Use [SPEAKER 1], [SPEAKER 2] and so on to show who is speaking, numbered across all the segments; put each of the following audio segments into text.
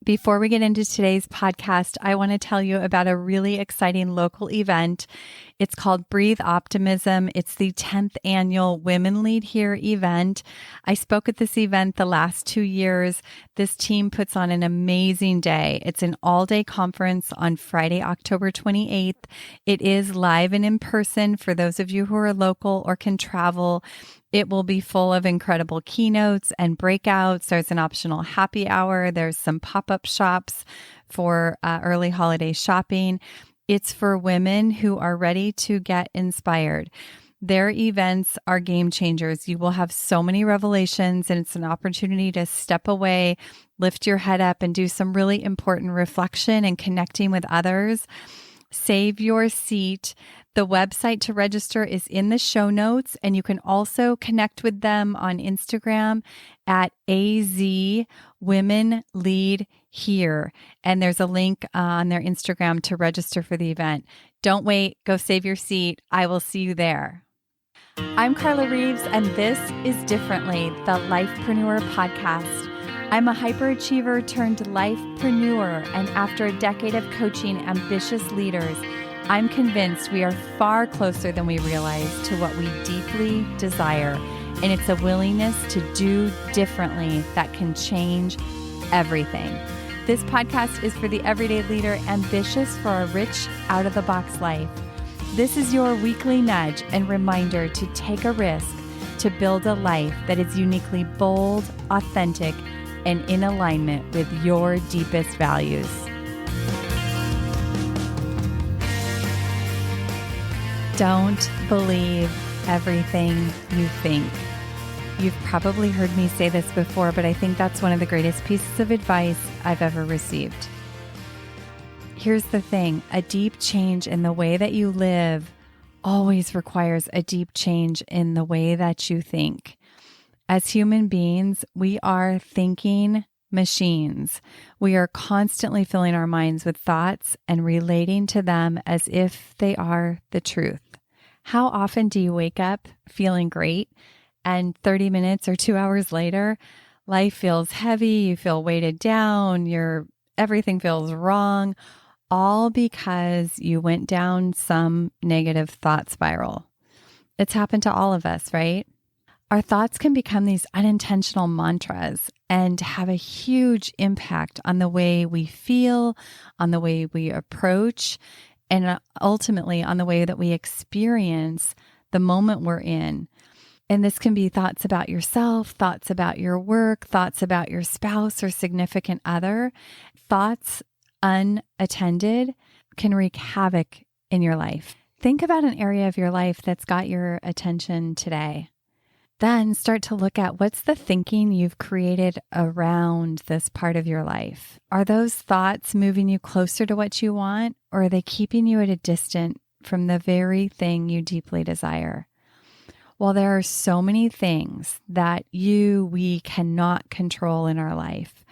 [SPEAKER 1] Before we get into today's podcast, I want to tell you about a really exciting local event. It's called Breathe Optimism. It's the 10th annual Women Lead Here event. I spoke at this event the last 2 years. This team puts on an amazing day. It's an all-day conference on Friday, October 28th. It is live and in person for those of you who are local or can travel. It will be full of incredible keynotes and breakouts. There's an optional happy hour. There's some pop-up shops for early holiday shopping. It's for women who are ready to get inspired. Their events are game changers. You will have so many revelations, and it's an opportunity to step away, lift your head up, and do some really important reflection and connecting with others. Save your seat. The website to register is in the show notes, and you can also connect with them on Instagram at AZ Women Lead Here. And there's a link on their Instagram to register for the event. Don't wait. Go save your seat. I will see you there. I'm Carla Reeves, and this is Differently, the Lifepreneur podcast. I'm a hyperachiever turned lifepreneur, and after a decade of coaching ambitious leaders, I'm convinced we are far closer than we realize to what we deeply desire, and it's a willingness to do differently that can change everything. This podcast is for the everyday leader ambitious for a rich, out-of-the-box life. This is your weekly nudge and reminder to take a risk to build a life that is uniquely bold, authentic, and in alignment with your deepest values. Don't believe everything you think. You've probably heard me say this before, but I think that's one of the greatest pieces of advice I've ever received. Here's the thing, a deep change in the way that you live always requires a deep change in the way that you think. As human beings, we are thinking machines. We are constantly filling our minds with thoughts and relating to them as if they are the truth. How often do you wake up feeling great and 30 minutes or 2 hours later, life feels heavy, you feel weighted down, everything feels wrong, all because you went down some negative thought spiral. It's happened to all of us, right? Our thoughts can become these unintentional mantras and have a huge impact on the way we feel, on the way we approach, and ultimately on the way that we experience the moment we're in. And this can be thoughts about yourself, thoughts about your work, thoughts about your spouse or significant other. Thoughts unattended can wreak havoc in your life. Think about an area of your life that's got your attention today. Then start to look at what's the thinking you've created around this part of your life. Are those thoughts moving you closer to what you want, or are they keeping you at a distance from the very thing you deeply desire? Well, there are so many things that we cannot control in our life.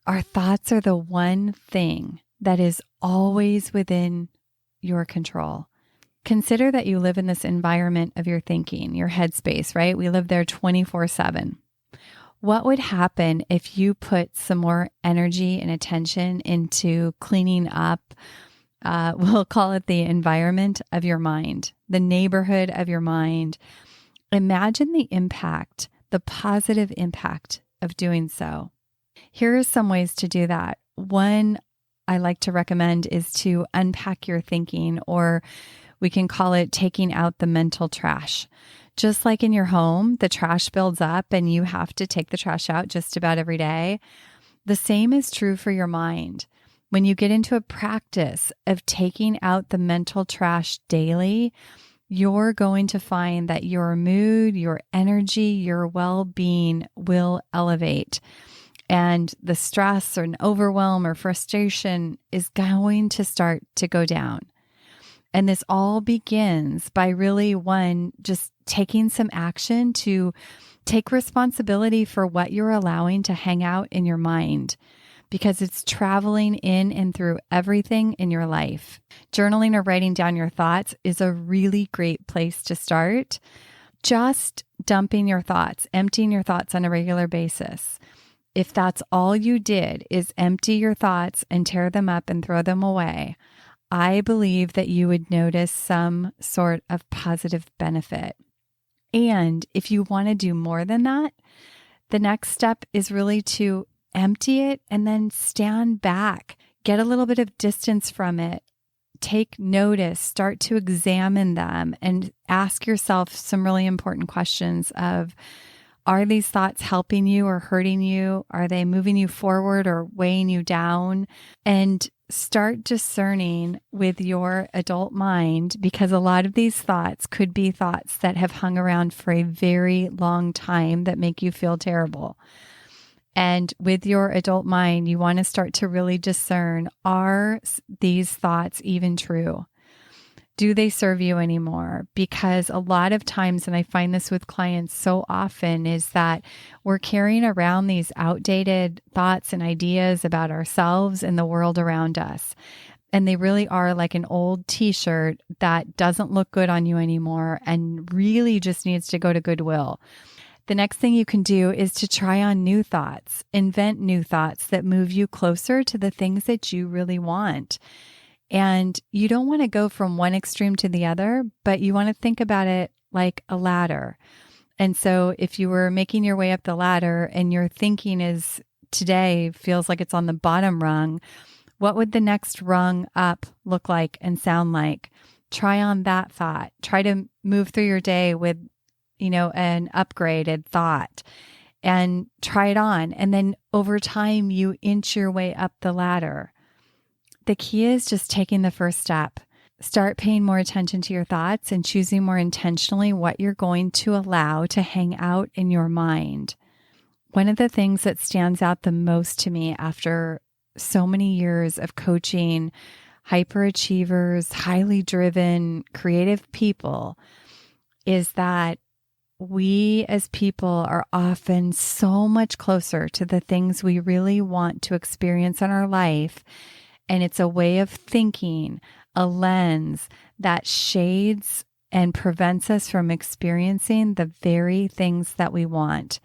[SPEAKER 1] Our thoughts are the one thing that is always within your control. Consider that you live in this environment of your thinking, your headspace, right? We live there 24/7. What would happen if you put some more energy and attention into cleaning up, we'll call it the environment of your mind, the neighborhood of your mind? Imagine the impact, the positive impact of doing so. Here are some ways to do that. One I like to recommend is to unpack your thinking, or we can call it taking out the mental trash. Just like in your home, the trash builds up and you have to take the trash out just about every day. The same is true for your mind. When you get into a practice of taking out the mental trash daily, you're going to find that your mood, your energy, your well-being will elevate. And the stress or overwhelm or frustration is going to start to go down. And this all begins by really, just taking some action to take responsibility for what you're allowing to hang out in your mind, because it's traveling in and through everything in your life. Journaling or writing down your thoughts is a really great place to start. Just dumping your thoughts, emptying your thoughts on a regular basis if that's all you did is empty your thoughts and tear them up and throw them away, I believe that you would notice some sort of positive benefit. And if you want to do more than that, the next step is really to empty it and then stand back, get a little bit of distance from it, take notice, start to examine them, and ask yourself some really important questions of, are these thoughts helping you or hurting you? Are they moving you forward or weighing you down? And start discerning with your adult mind, because a lot of these thoughts could be thoughts that have hung around for a very long time that make you feel terrible. And with your adult mind, you want to start to really discern, are these thoughts even true? Do they serve you anymore? Because a lot of times, and I find this with clients so often, is that we're carrying around these outdated thoughts and ideas about ourselves and the world around us. And they really are like an old t-shirt that doesn't look good on you anymore and really just needs to go to Goodwill. The next thing you can do is to try on new thoughts, invent new thoughts that move you closer to the things that you really want. And you don't want to go from one extreme to the other, but you want to think about it like a ladder. And so if you were making your way up the ladder and your thinking is today feels like it's on the bottom rung, what would the next rung up look like and sound like? Try on that thought. Try to move through your day with, an upgraded thought, and try it on. And then over time, you inch your way up the ladder. The key is just taking the first step. Start paying more attention to your thoughts and choosing more intentionally what you're going to allow to hang out in your mind. One of the things that stands out the most to me after so many years of coaching hyperachievers, highly driven, creative people is that we as people are often so much closer to the things we really want to experience in our life. And it's a way of thinking, a lens that shades and prevents us from experiencing the very things that we want.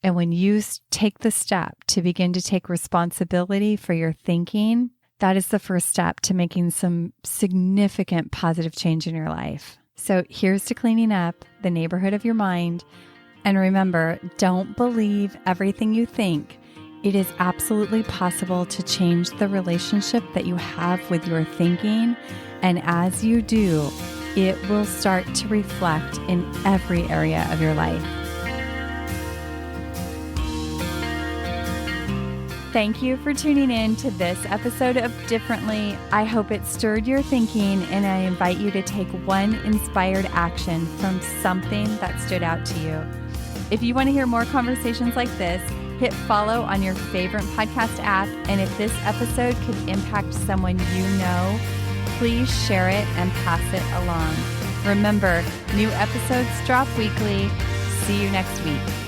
[SPEAKER 1] And when you take the step to begin to take responsibility for your thinking, that is the first step to making some significant positive change in your life. So here's to cleaning up the neighborhood of your mind. And remember, don't believe everything you think. It is absolutely possible to change the relationship that you have with your thinking. And as you do, it will start to reflect in every area of your life. Thank you for tuning in to this episode of Differently. I hope it stirred your thinking, and I invite you to take one inspired action from something that stood out to you. If you want to hear more conversations like this, hit follow on your favorite podcast app. And if this episode could impact someone you know, please share it and pass it along. Remember, new episodes drop weekly. See you next week.